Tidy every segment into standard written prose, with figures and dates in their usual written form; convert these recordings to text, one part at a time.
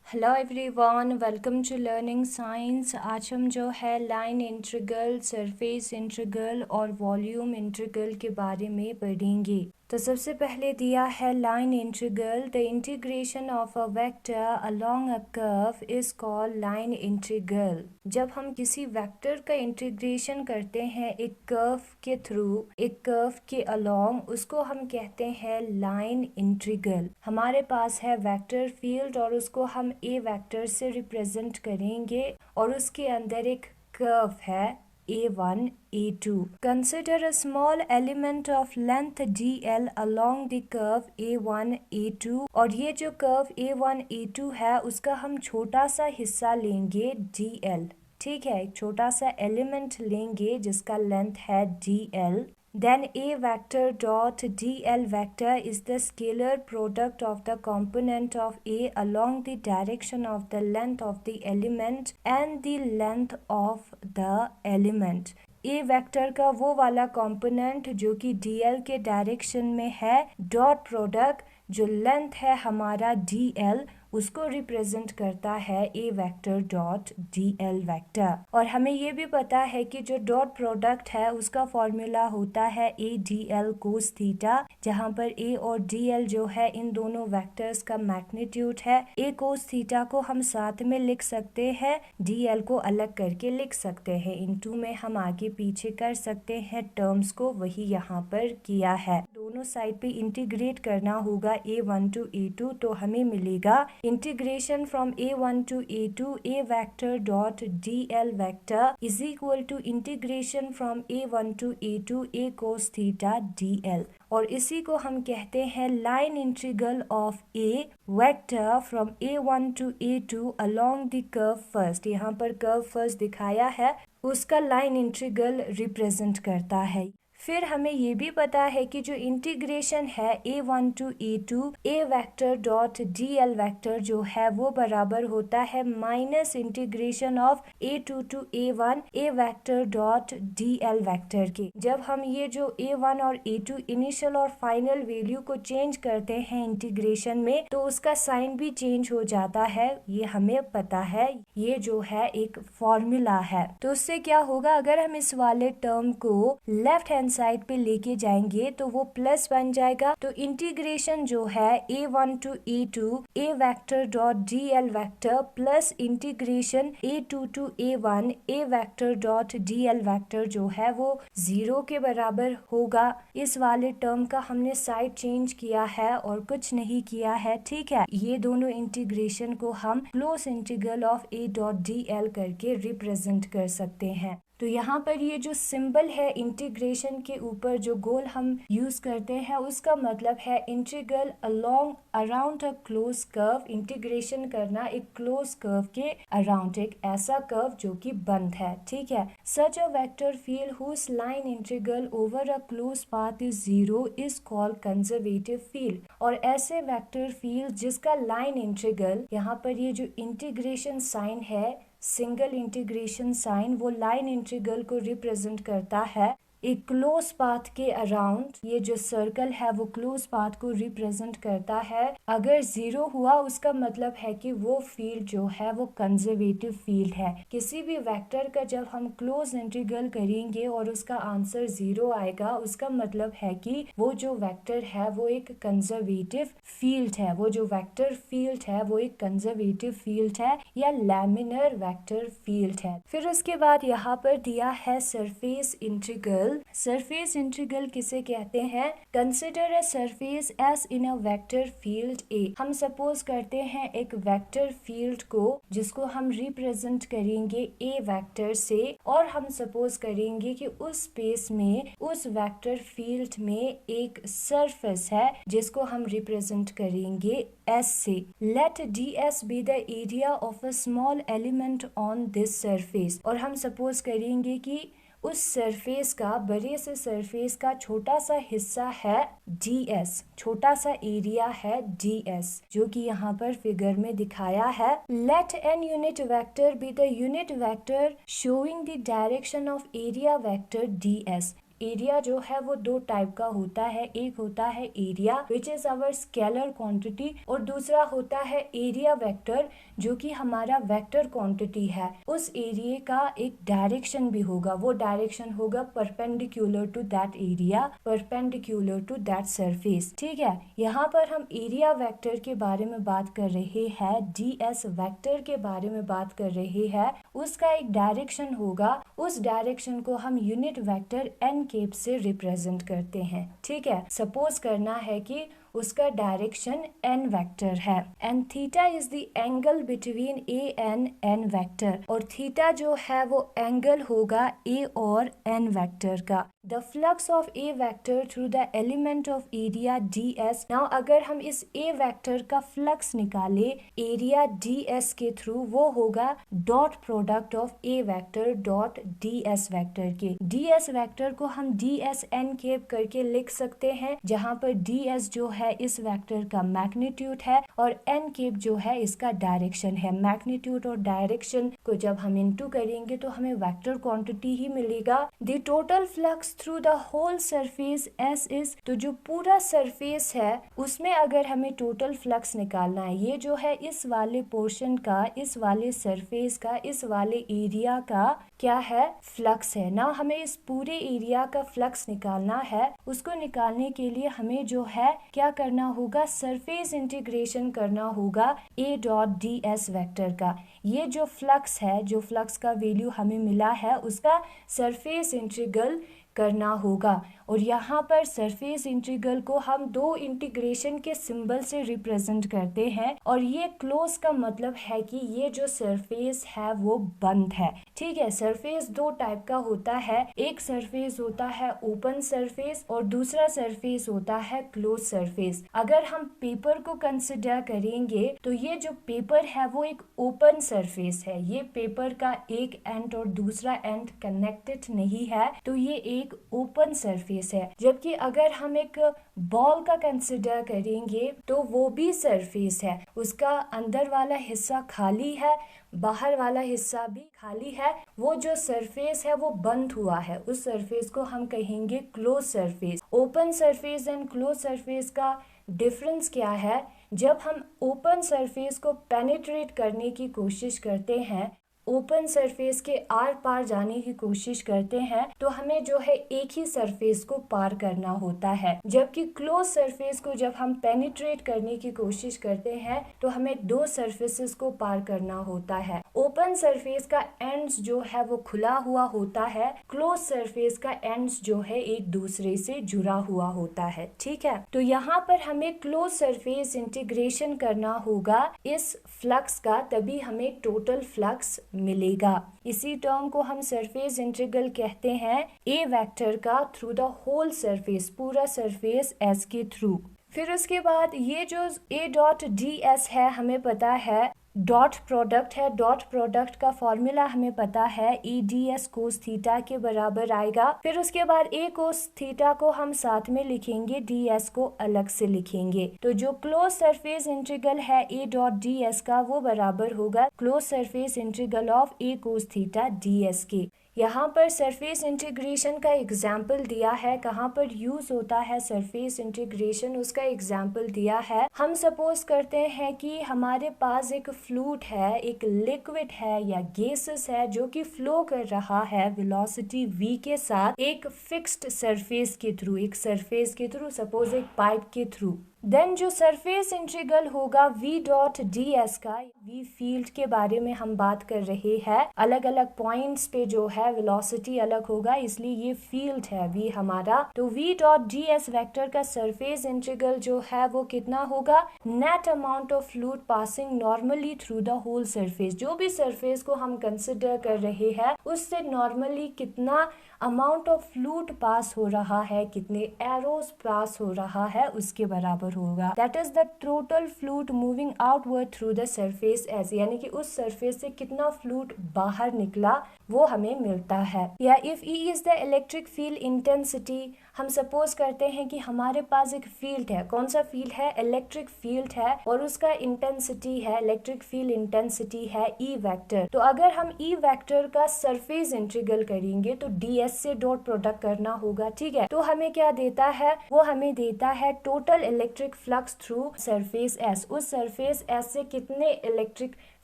Hello everyone, welcome to learning science. आज हम जो है लाइन इंटीग्रल, सरफेस इंटीग्रल और वॉल्यूम इंटीग्रल के बारे में पढ़ेंगे। तो सबसे पहले दिया है line integral. The integration of a vector along a curve is called line integral. जब हम किसी वेक्टर का इंटीग्रेशन करते हैं एक कर्व के थ्रू, एक कर्व के अलोंग, उसको हम कहते हैं लाइन इंटीग्रल। हमारे पास है वेक्टर फील्ड और उसको हम ए वेक्टर से रिप्रेजेंट करेंगे और उसके अंदर एक कर्व है A1, A2. Consider a small element of length dl along the curve A1, A2 और ये जो कर्व A1, A2 है उसका हम छोटा सा हिस्सा लेंगे dl। ठीक है, एक छोटा सा एलिमेंट लेंगे जिसका लेंथ है dl। Then A vector dot dl vector is the scalar product of the component of A along the direction of the length of the element and the length of the element. A vector का वो वाला component जो कि dl के direction में है, dot product जो length है हमारा dl उसको रिप्रेजेंट करता है ए वेक्टर डॉट dl वेक्टर। और हमें ये भी पता है कि जो डॉट प्रोडक्ट है उसका फॉर्मूला होता है ए dl कोस थीटा, जहाँ पर ए और dl जो है इन दोनों वेक्टर्स का मैग्नीट्यूड है। ए कोस थीटा को हम साथ में लिख सकते हैं, dl को अलग करके लिख सकते हैं। इन टू में हम आगे पीछे कर सकते हैं टर्म्स को, वही यहाँ पर किया है। दोनों साइड पे इंटीग्रेट करना होगा A1 टू A2, तो हमें मिलेगा integration from A1 to A2 A vector dot dl vector is equal to integration from A1 to A2 A cos theta dl। और इसी को हम कहते हैं line integral of a vector from A1 to A2 along the curve first. यहाँ पर curve first दिखाया है, उसका लाइन इंटीग्रल रिप्रेजेंट करता है। फिर हमें ये भी पता है कि जो इंटीग्रेशन है A1 to A2 A vector dot dl vector जो है वो बराबर होता है minus integration of A2 to A1 A vector dot dl vector के। जब हम ये जो A1 और A2 इनिशियल और फाइनल वैल्यू को चेंज करते हैं इंटीग्रेशन में, तो उसका साइन भी चेंज हो जाता है, ये हमें पता है। ये जो है एक फॉर्मूला है। तो उससे क्या होगा, अगर हम इस वाले टर्म को लेफ्ट हैंड साइड पे लेके जाएंगे तो वो प्लस बन जाएगा। तो इंटीग्रेशन जो है A1 to A2 A vector dot dl vector plus integration A2 to A1 A vector dot dl vector जो है वो 0 के बराबर होगा। इस वाले टर्म का हमने साइड चेंज किया है और कुछ नहीं किया है, ठीक है। ये दोनों इंटीग्रेशन को हम close integral of A dot dl करके रिप्रेजेंट कर सकते हैं। तो यहाँ पर ये जो सिंबल है इंटीग्रेशन के ऊपर जो गोल हम यूज करते हैं उसका मतलब है integral along around a close curve. Integration करना एक क्लोज कर्व के अराउंड, एक ऐसा कर्व जो कि बंद है, ठीक है। Such a vector field whose line integral over a close path is 0 is called conservative field. और ऐसे वेक्टर फील्ड जिसका लाइन इंटीग्रल, यहाँ पर ये जो इंटीग्रेशन साइन है सिंगल इंटीग्रेशन साइन, वो लाइन इंटीग्रल को रिप्रेजेंट करता है एक क्लोज पाथ के अराउंड। ये जो सर्कल है वो क्लोज पाथ को रिप्रेजेंट करता है। अगर 0 हुआ उसका मतलब है कि वो फील्ड जो है वो कंजर्वेटिव फील्ड है। किसी भी वेक्टर का जब हम क्लोज इंटीग्रल करेंगे और उसका आंसर 0 आएगा, उसका मतलब है कि वो जो वेक्टर है वो एक कंजर्वेटिव फील्ड है। वो जो वेक्टर फील्ड है वो एक कंजर्वेटिव फील्ड है या लैमिनर वेक्टर फील्ड है। फिर उसके बाद यहाँ पर दिया है सरफेस इंटीग्रल। सरफेस इंटीग्रल किसे कहते हैं? Consider a surface edge in a vector field A. हम सपोज करते हैं एक वेक्टर फील्ड को जिसको हम रिप्रेजेंट करेंगे ए वेक्टर से, और हम सपोज करेंगे कि उस स्पेस में, उस वेक्टर फील्ड में एक सरफेस है जिसको हम रिप्रेजेंट करेंगे S से। Let ds be the area of a small element on this surface। और हम सपोज करेंगे कि उस सरफेस का, बड़े से सरफेस का छोटा सा हिस्सा है ds, छोटा सा एरिया है ds, जो कि यहाँ पर फिगर में दिखाया है। Let n unit vector be the unit vector showing the direction of area vector ds। Area जो है वो दो टाइप का होता है, एक होता है area which is our scalar quantity और दूसरा होता है एरिया वेक्टर जो कि हमारा वेक्टर क्वांटिटी है। उस एरिया का एक डायरेक्शन भी होगा, वो डायरेक्शन होगा perpendicular to that area, perpendicular to that surface. ठीक है, यहाँ पर हम एरिया वेक्टर के बारे में बात कर रहे हैं, ds वेक्टर के बारे में बात कर रहे हैं। उसका एक डायरेक्शन होगा, उस डायरेक्शन को हम यूनिट वेक्टर n केप से रिप्रेजेंट करते हैं। ठीक है, सपोज करना है कि उसका डायरेक्शन n वेक्टर है and theta is the angle between a and n vector, और थीटा जो है वो एंगल होगा a और n वेक्टर का। The flux of a vector through the element of area ds। Now अगर हम इस a वेक्टर का फ्लक्स निकाले एरिया ds के थ्रू, वो होगा dot product of a vector dot ds vector के। ds वेक्टर को हम ds n केप करके लिख सकते हैं, जहां पर ds जो है इस वेक्टर का मैग्नीट्यूड है और n केप जो है इसका डायरेक्शन है। मैग्नीट्यूड और डायरेक्शन को जब हम इनटू करेंगे तो हमें वेक्टर क्वांटिटी ही मिलेगा। The total flux through the whole surface s is, तो जो पूरा सरफेस है उसमें अगर हमें टोटल फ्लक्स निकालना है, ये जो है इस वाले पोर्शन का, इस वाले सरफेस का, इस वाले एरिया का क्या है, फ्लक्स है ना। हमें इस पूरे एरिया का फ्लक्स निकालना है। उसको निकालने के लिए हमें जो है क्या करना होगा, सरफेस इंटीग्रेशन करना होगा a डॉट ds वेक्टर का। ये जो फ्लक्स है, जो फ्लक्स का वैल्यू हमें मिला है उसका सरफेस इंटीग्रल करना होगा। और यहाँ पर सरफेस इंटीग्रल को हम दो इंटीग्रेशन के सिंबल से रिप्रेजेंट करते हैं, और ये क्लोज का मतलब है कि ये जो सरफेस है वो बंद है। ठीक है, सरफेस दो टाइप का होता है, एक सरफेस होता है ओपन सरफेस और दूसरा सरफेस होता है क्लोज सरफेस। अगर हम पेपर को कंसिडर करेंगे तो ये जो पेपर है वो एक ओपन सरफेस है। ये पेपर का एक एंड और दूसरा एंड कनेक्टेड नहीं है, तो ये एक ओपन सरफेस है। जबकि अगर हम एक बॉल का कंसिडर करेंगे तो वो भी सरफेस है, उसका अंदर वाला हिस्सा खाली है, बाहर वाला हिस्सा भी खाली है। वो जो सरफेस है वो बंद हुआ है, उस सरफेस को हम कहेंगे close surface. Open surface and close surface का डिफरेंस क्या है, जब हम ओपन सरफेस को पेनिट्रेट करने की कोशिश करते हैं, ओपन सरफेस के आर पार जाने की कोशिश करते हैं, तो हमें जो है एक ही सरफेस को पार करना होता है। जबकि क्लोज सरफेस को जब हम पेनिट्रेट करने की कोशिश करते हैं तो हमें दो सरफेसेस को पार करना होता है। ओपन सरफेस का एंड्स जो है वो खुला हुआ होता है, क्लोज सरफेस का एंड्स जो है एक दूसरे से जुड़ा हुआ होता है। ठीक है, तो यहाँ पर हमें क्लोज सरफेस इंटीग्रेशन करना होगा इस फ्लक्स का, तभी हमें टोटल फ्लक्स मिलेगा। इसी टर्म को हम सरफेस इंटीग्रल कहते हैं a वेक्टर का थ्रू द होल सरफेस, पूरा सरफेस s के थ्रू। फिर उसके बाद ये जो a डॉट ds है, हमें पता है डॉट प्रोडक्ट है। डॉट प्रोडक्ट का फॉर्मूला हमें पता है e ds कोस थीटा के बराबर आएगा। फिर उसके बाद a कोस थीटा को हम साथ में लिखेंगे, ds को अलग से लिखेंगे। तो जो क्लोज सरफेस इंटीग्रल है a डॉट ds का, वो बराबर होगा close surface integral of a cos theta ds के। यहाँ पर सरफेस इंटीग्रेशन का एग्जाम्पल दिया है, कहाँ पर यूज होता है सरफेस इंटीग्रेशन उसका एग्जाम्पल दिया है। हम सपोज करते हैं कि हमारे पास एक फ्लूइड है, एक लिक्विड है या गैसेस है जो कि फ्लो कर रहा है वेलोसिटी v के साथ एक फिक्स्ड सरफेस के थ्रू, एक सरफेस के थ्रू, सपोज एक पाइप के थ्रू। देन जो सरफेस इंटीग्रल होगा v डॉट ds का, v फील्ड के बारे में हम बात कर रहे हैं। अलग अलग पॉइंट्स पे जो है वेलोसिटी अलग होगा, इसलिए ये फील्ड है v हमारा। तो v डॉट ds वेक्टर का सरफेस इंटीग्रल जो है वो कितना होगा, net amount of fluid passing normally through the whole surface. जो भी सरफेस को हम कंसिडर कर रहे हैं उससे नॉर्मली कितना अमाउंट ऑफ फ्लूइड पास हो रहा है, कितने एरोस पास हो रहा है, उसके बराबर होगा। That is the total fluid moving outward through the surface as, यानी कि उस सरफेस से कितना फ्लूइड बाहर निकला वो हमें मिलता है। या if E is the electric field intensity, हम सपोज करते हैं कि हमारे पास एक फील्ड है। कौन सा फील्ड है? इलेक्ट्रिक फील्ड है, और उसका इंटेंसिटी है, इलेक्ट्रिक फील्ड इंटेंसिटी है ई वेक्टर। तो अगर हम ई वेक्टर का सरफेस इंटीग्रल करेंगे तो ds से डॉट प्रोडक्ट करना होगा, ठीक है। तो हमें क्या देता है? वो हमें देता है total electric flux through surface s। उस सरफेस s से कितने इलेक्ट्रिक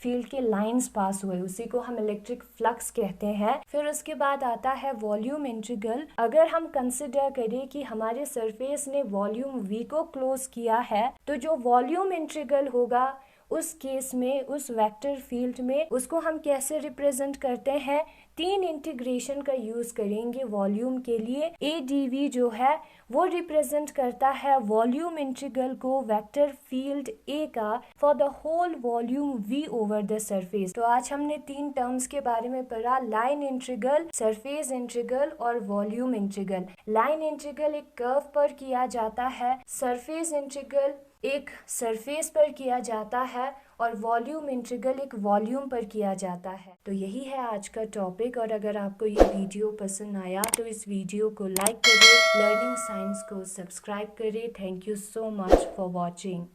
फील्ड के लाइंस पास हुए, उसी को हम इलेक्ट्रिक फ्लक्स कहते हैं। फिर उसके बाद आता है वॉल्यूम इंटीग्रल। अगर हम कंसिडर करें कि हमारे सरफेस ने वॉल्यूम v को क्लोज किया है, तो जो वॉल्यूम इंटीग्रल होगा उस केस में, उस वेक्टर फील्ड में, उसको हम कैसे रिप्रेजेंट करते हैं? 3 इंटीग्रेशन का यूज करेंगे वॉल्यूम के लिए। ए डी वी जो है वो रिप्रेजेंट करता है वॉल्यूम इंटीग्रल को वेक्टर फील्ड ए का for the whole volume V over the surface. तो आज हमने 3 टर्म्स के बारे में पढ़ा, लाइन इंटीग्रल, सरफेस इंटीग्रल और वॉल्यूम इंटीग्रल। लाइन इंटीग्रल एक कर्व पर किया जाता है, सरफेस इंटीग्रल एक सरफेस पर किया जाता है, और वॉल्यूम इंटीग्रल एक वॉल्यूम पर किया जाता है। तो यही है आज का टॉपिक, और अगर आपको ये वीडियो पसंद आया तो इस वीडियो को लाइक करें, लर्निंग साइंस को सब्सक्राइब करें। Thank you so much for watching.